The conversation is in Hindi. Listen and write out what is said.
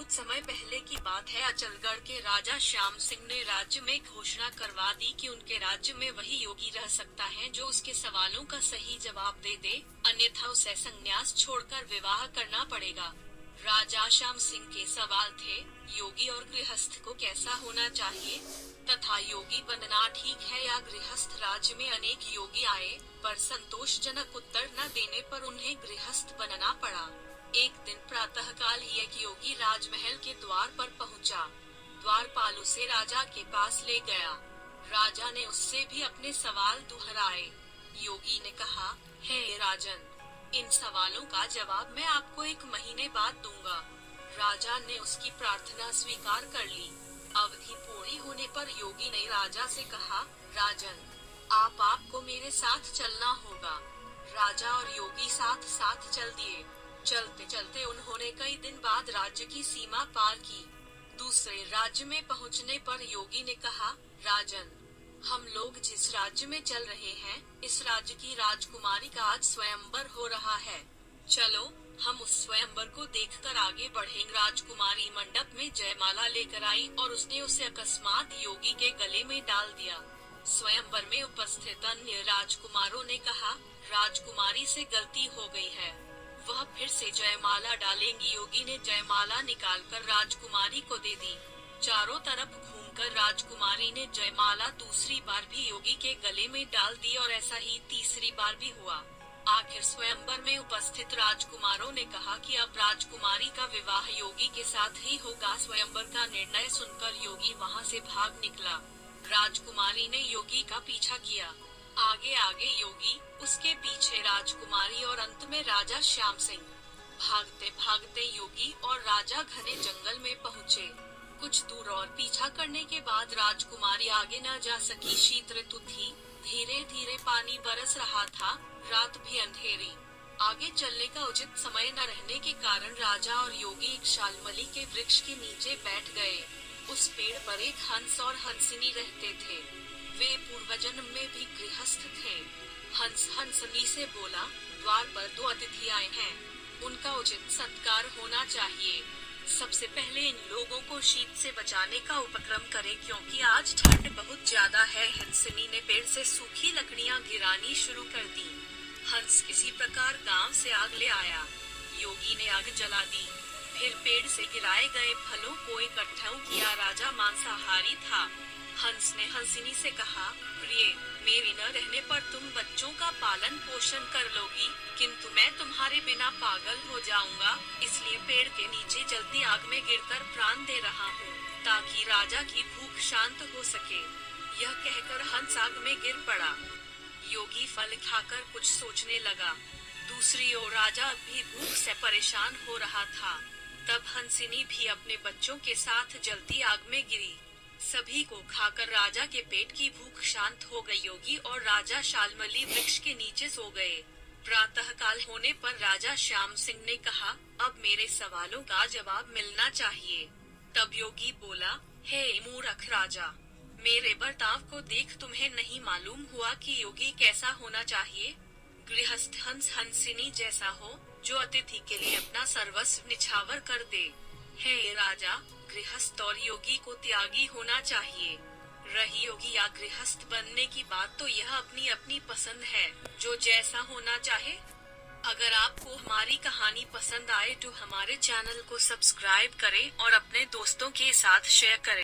कुछ समय पहले की बात है। अचलगढ़ के राजा श्याम सिंह ने राज्य में घोषणा करवा दी कि उनके राज्य में वही योगी रह सकता है जो उसके सवालों का सही जवाब दे दे, अन्यथा उसे संन्यास छोड़कर विवाह करना पड़ेगा। राजा श्याम सिंह के सवाल थे, योगी और गृहस्थ को कैसा होना चाहिए, तथा योगी बनना ठीक है या गृहस्थ। राज्य में अनेक योगी आए, पर संतोषजनक उत्तर न देने पर उन्हें गृहस्थ बनना पड़ा। एक दिन प्रातःकाल ही एक योगी राजमहल के द्वार पर पहुंचा। द्वारपाल उसे राजा के पास ले गया। राजा ने उससे भी अपने सवाल दोहराए। योगी ने कहा, हे राजन, इन सवालों का जवाब मैं आपको 1 महीने बाद दूंगा। राजा ने उसकी प्रार्थना स्वीकार कर ली। अवधि पूरी होने पर योगी ने राजा से कहा, राजन, आपको मेरे साथ चलना होगा। राजा और योगी साथ साथ चल दिए। चलते चलते उन्होंने कई दिन बाद राज्य की सीमा पार की। दूसरे राज्य में पहुंचने पर योगी ने कहा, राजन, हम लोग जिस राज्य में चल रहे हैं, इस राज्य की राजकुमारी का आज स्वयंवर हो रहा है। चलो, हम उस स्वयंवर को देखकर आगे बढ़ेंगे। राजकुमारी मंडप में जयमाला लेकर आई और उसने उसे अकस्मात योगी के गले में डाल दिया। स्वयंवर में उपस्थित अन्य राजकुमारों ने कहा, राजकुमारी से गलती हो गई है, वह फिर से जयमाला डालेंगी। योगी ने जयमाला निकालकर राजकुमारी को दे दी। चारों तरफ घूमकर राजकुमारी ने जयमाला दूसरी बार भी योगी के गले में डाल दी और ऐसा ही तीसरी बार भी हुआ। आखिर स्वयंवर में उपस्थित राजकुमारों ने कहा कि अब राजकुमारी का विवाह योगी के साथ ही होगा। स्वयंवर का निर्णय सुनकर योगी वहां से भाग निकला। राजकुमारी ने योगी का पीछा किया। आगे आगे योगी, उसके पीछे राजकुमारी और अंत में राजा श्याम सिंह। भागते भागते योगी और राजा घने जंगल में पहुँचे। कुछ दूर और पीछा करने के बाद राजकुमारी आगे न जा सकी। शीत ऋतु थी, धीरे धीरे पानी बरस रहा था, रात भी अंधेरी। आगे चलने का उचित समय न रहने के कारण राजा और योगी एक शालमली के वृक्ष के नीचे बैठ गए। उस पेड़ पर एक हंस और हंसिनी रहते थे। वे पूर्वजन्म में भी गृहस्थ थे। हंस हंसनी से बोला, द्वार पर 2 अतिथि आए हैं, उनका उचित सत्कार होना चाहिए। सबसे पहले इन लोगों को शीत से बचाने का उपक्रम करें, क्योंकि आज ठंड बहुत ज्यादा है। हंसिनी ने पेड़ से सूखी लकड़ियां गिरानी शुरू कर दी। हंस किसी प्रकार गांव से आग ले आया। योगी ने आग जला दी, फिर पेड़ से गिराए गए फलों को इकट्ठा किया। राजा मांसाहारी था। हंस ने हंसिनी से कहा, प्रिय, मेरे न रहने पर तुम बच्चों का पालन पोषण कर लोगी, किंतु मैं तुम्हारे बिना पागल हो जाऊंगा, इसलिए पेड़ के नीचे जलती आग में गिरकर प्राण दे रहा हूँ, ताकि राजा की भूख शांत हो सके। यह कहकर हंस आग में गिर पड़ा। योगी फल खाकर कुछ सोचने लगा। दूसरी ओर राजा भी भूख से परेशान हो रहा था। तब हंसिनी भी अपने बच्चों के साथ जलती आग में गिरी। सभी को खाकर राजा के पेट की भूख शांत हो गई। योगी और राजा शालमली वृक्ष के नीचे सो गए। प्रातःकाल होने पर राजा श्याम सिंह ने कहा, अब मेरे सवालों का जवाब मिलना चाहिए। तब योगी बोला, हे मूर्ख राजा, मेरे बर्ताव को देख तुम्हें नहीं मालूम हुआ कि योगी कैसा होना चाहिए? गृहस्थ हंस हंसिनी जैसा हो, जो अतिथि के लिए अपना सर्वस्व निछावर कर दे। हे राजा, गृहस्थ और योगी को त्यागी होना चाहिए। रही योगी या गृहस्थ बनने की बात, तो यह अपनी अपनी पसंद है, जो जैसा होना चाहे। अगर आपको हमारी कहानी पसंद आए तो हमारे चैनल को सब्सक्राइब करें और अपने दोस्तों के साथ शेयर करें।